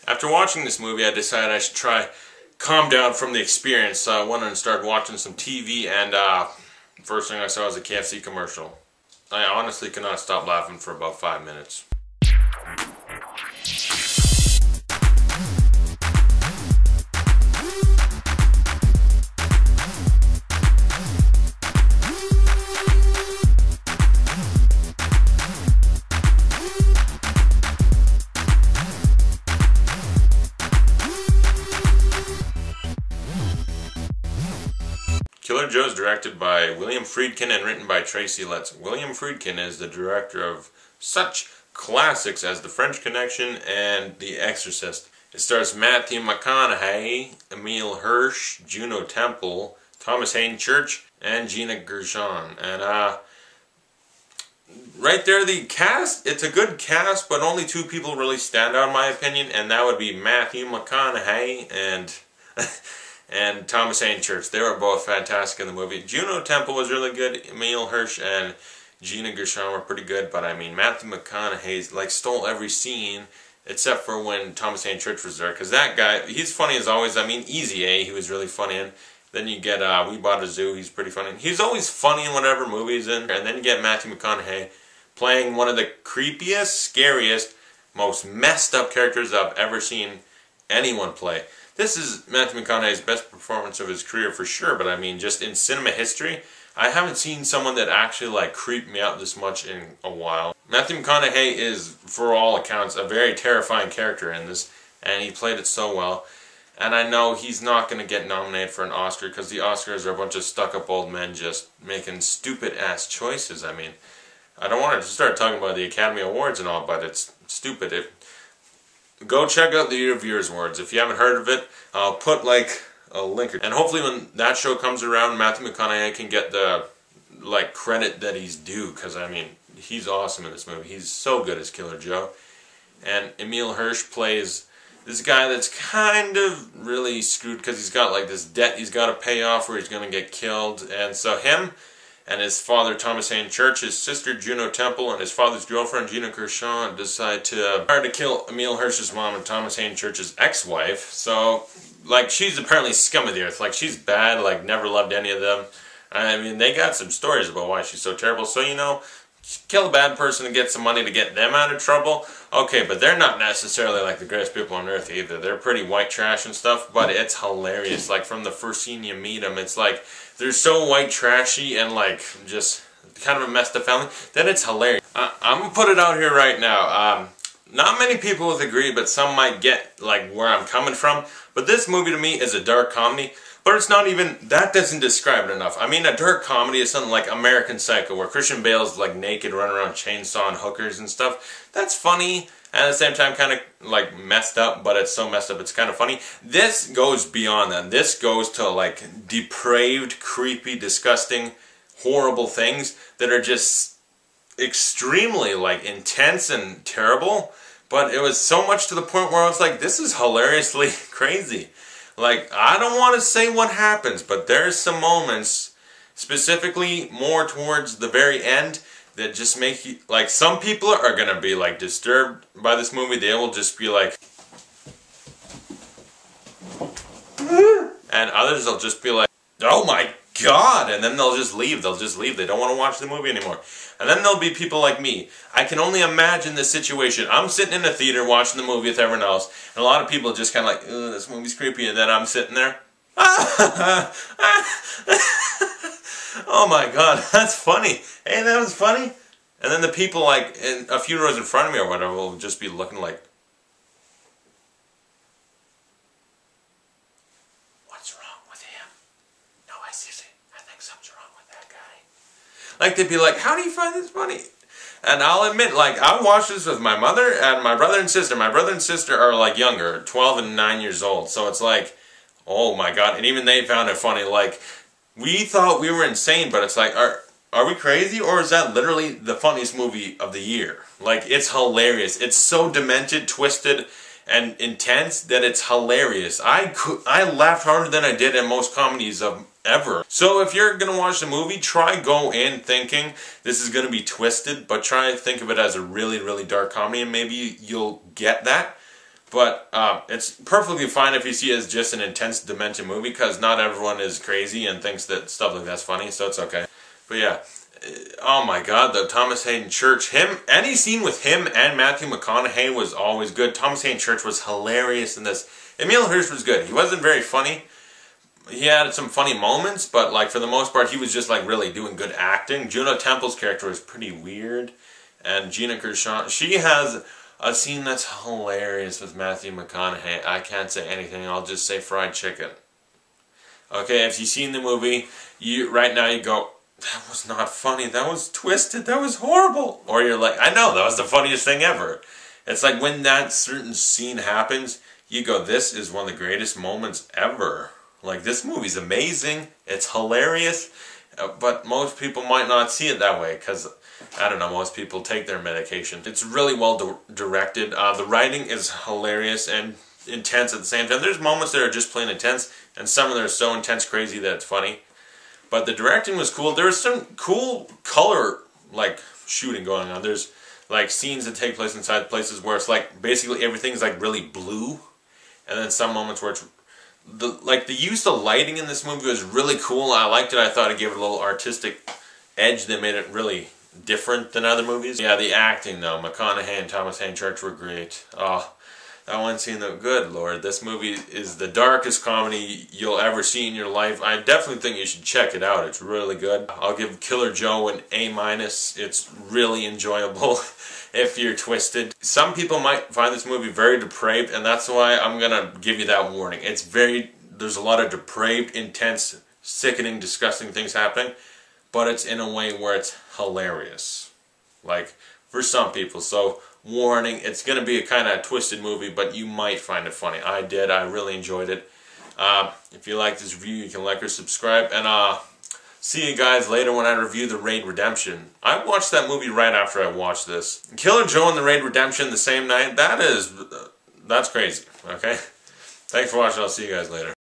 After watching this movie, I decided I should try calm down from the experience, so I went and started watching some TV, and first thing I saw was a Kfc commercial. I honestly could not stop laughing for about 5 minutes. Killer Joe is directed by William Friedkin and written by Tracy Letts. William Friedkin is the director of such classics as The French Connection and The Exorcist. It stars Matthew McConaughey, Emile Hirsch, Juno Temple, Hayden Church, and Gina Gershon. And right there, the cast, it's a good cast, but only two people really stand out in my opinion, and that would be Matthew McConaughey and Hayden Church. They were both fantastic in the movie. Juno Temple was really good. Emile Hirsch and Gina Gershon were pretty good, but I mean, Matthew McConaughey like stole every scene except for when Hayden Church was there, because that guy, he's funny as always. I mean, Easy A, he was really funny in. Then you get We Bought a Zoo, he's pretty funny. He's always funny in whatever movie he's in. And then you get Matthew McConaughey playing one of the creepiest, scariest, most messed up characters I've ever seen anyone play. This is Matthew McConaughey's best performance of his career for sure, but I mean, just in cinema history, I haven't seen someone that actually like creeped me out this much in a while. Matthew McConaughey is, for all accounts, a very terrifying character in this, and he played it so well. And I know he's not going to get nominated for an Oscar, because the Oscars are a bunch of stuck-up old men just making stupid-ass choices. I mean, I don't want to start talking about the Academy Awards and all, but it's stupid. Go check out the Reviewers Awards. If you haven't heard of it, I'll put like a link. And hopefully when that show comes around, Matthew McConaughey can get the like credit that he's due, because I mean, he's awesome in this movie. He's so good as Killer Joe. And Emile Hirsch plays this guy that's kind of really screwed, because he's got like this debt he's got to pay off where he's going to get killed. And so him and his father, Hayden Church, his sister, Juno Temple, and his father's girlfriend, Gina Gershon, decide to kill Emile Hirsch's mom and Hayden Church's ex-wife. So, like, she's apparently scum of the earth. Like, she's bad, like, never loved any of them. I mean, they got some stories about why she's so terrible. So, you know, kill a bad person and get some money to get them out of trouble. Okay, but they're not necessarily, like, the greatest people on earth either. They're pretty white trash and stuff, but it's hilarious. Like, from the first scene you meet them, it's like, they're so white trashy and like just kind of a messed up family that it's hilarious. I'm gonna put it out here right now. Not many people would agree, but some might get like where I'm coming from. But this movie to me is a dark comedy, but it's not even, that doesn't describe it enough. I mean, a dark comedy is something like American Psycho, where Christian Bale's like naked, running around chainsawing hookers and stuff. That's funny. And at the same time, kind of like messed up, but it's so messed up it's kind of funny. This goes beyond that. This goes to like depraved, creepy, disgusting, horrible things that are just extremely like intense and terrible. But it was so much to the point where I was like, this is hilariously crazy. Like, I don't want to say what happens, but there's some moments, specifically more towards the very end, that just make you, like, some people are going to be, like, disturbed by this movie. They will just be like, and others will just be like, oh my god, and then they'll just leave. They'll just leave. They don't want to watch the movie anymore. And then there'll be people like me. I can only imagine this situation. I'm sitting in a theater watching the movie with everyone else, and a lot of people are just kind of like, ugh, this movie's creepy, and then I'm sitting there, oh my god, that's funny. Hey, that was funny. And then the people like in a few rows in front of me or whatever will just be looking like, what's wrong with him? No, I think something's wrong with that guy. Like, they'd be like, how do you find this funny? And I'll admit, like, I watched this with my mother and my brother and sister. My brother and sister are like younger, 12 and 9 years old. So it's like, oh my god. And even they found it funny. Like, we thought we were insane, but it's like, are we crazy, or is that literally the funniest movie of the year? Like, it's hilarious. It's so demented, twisted, and intense that it's hilarious. I laughed harder than I did in most comedies of ever. So if you're gonna watch the movie, try go in thinking this is gonna be twisted, but try to think of it as a really, really dark comedy, and maybe you'll get that. But it's perfectly fine if you see it as just an intense dementia movie, because not everyone is crazy and thinks that stuff like that's funny, so it's okay. But yeah, oh my god, the Thomas Hayden Church, any scene with him and Matthew McConaughey was always good. Thomas Hayden Church was hilarious in this. Emile Hirsch was good. He wasn't very funny. He had some funny moments, but like for the most part, he was just like really doing good acting. Juno Temple's character was pretty weird, and Gina Gershon, she has a scene that's hilarious with Matthew McConaughey. I can't say anything. I'll just say fried chicken. Okay, if you've seen the movie, right now you go, that was not funny. That was twisted. That was horrible. Or you're like, I know, that was the funniest thing ever. It's like when that certain scene happens, you go, this is one of the greatest moments ever. Like, this movie's amazing. It's hilarious. But most people might not see it that way because, I don't know, most people take their medication. It's really well directed. The writing is hilarious and intense at the same time. There's moments that are just plain intense, and some of them are so intense, crazy that it's funny. But the directing was cool. There's some cool color, like, shooting going on. There's, like, scenes that take place inside places where it's, like, basically everything's, like, really blue. And then some moments where it's, the use of lighting in this movie was really cool. I liked it. I thought it gave it a little artistic edge that made it really different than other movies. Yeah, the acting, though. McConaughey and Thomas Hayden Church were great. Oh, that one scene, though, good lord. This movie is the darkest comedy you'll ever see in your life. I definitely think you should check it out. It's really good. I'll give Killer Joe an A-. It's really enjoyable if you're twisted. Some people might find this movie very depraved, and that's why I'm gonna give you that warning. There's a lot of depraved, intense, sickening, disgusting things happening, but it's in a way where it's hilarious. Like, for some people. So, warning, it's going to be a kind of twisted movie, but you might find it funny. I did. I really enjoyed it. If you like this review, you can like or subscribe. And see you guys later when I review The Raid Redemption. I watched that movie right after I watched this. Killer Joe and The Raid Redemption the same night. That's crazy. Okay? Thanks for watching. I'll see you guys later.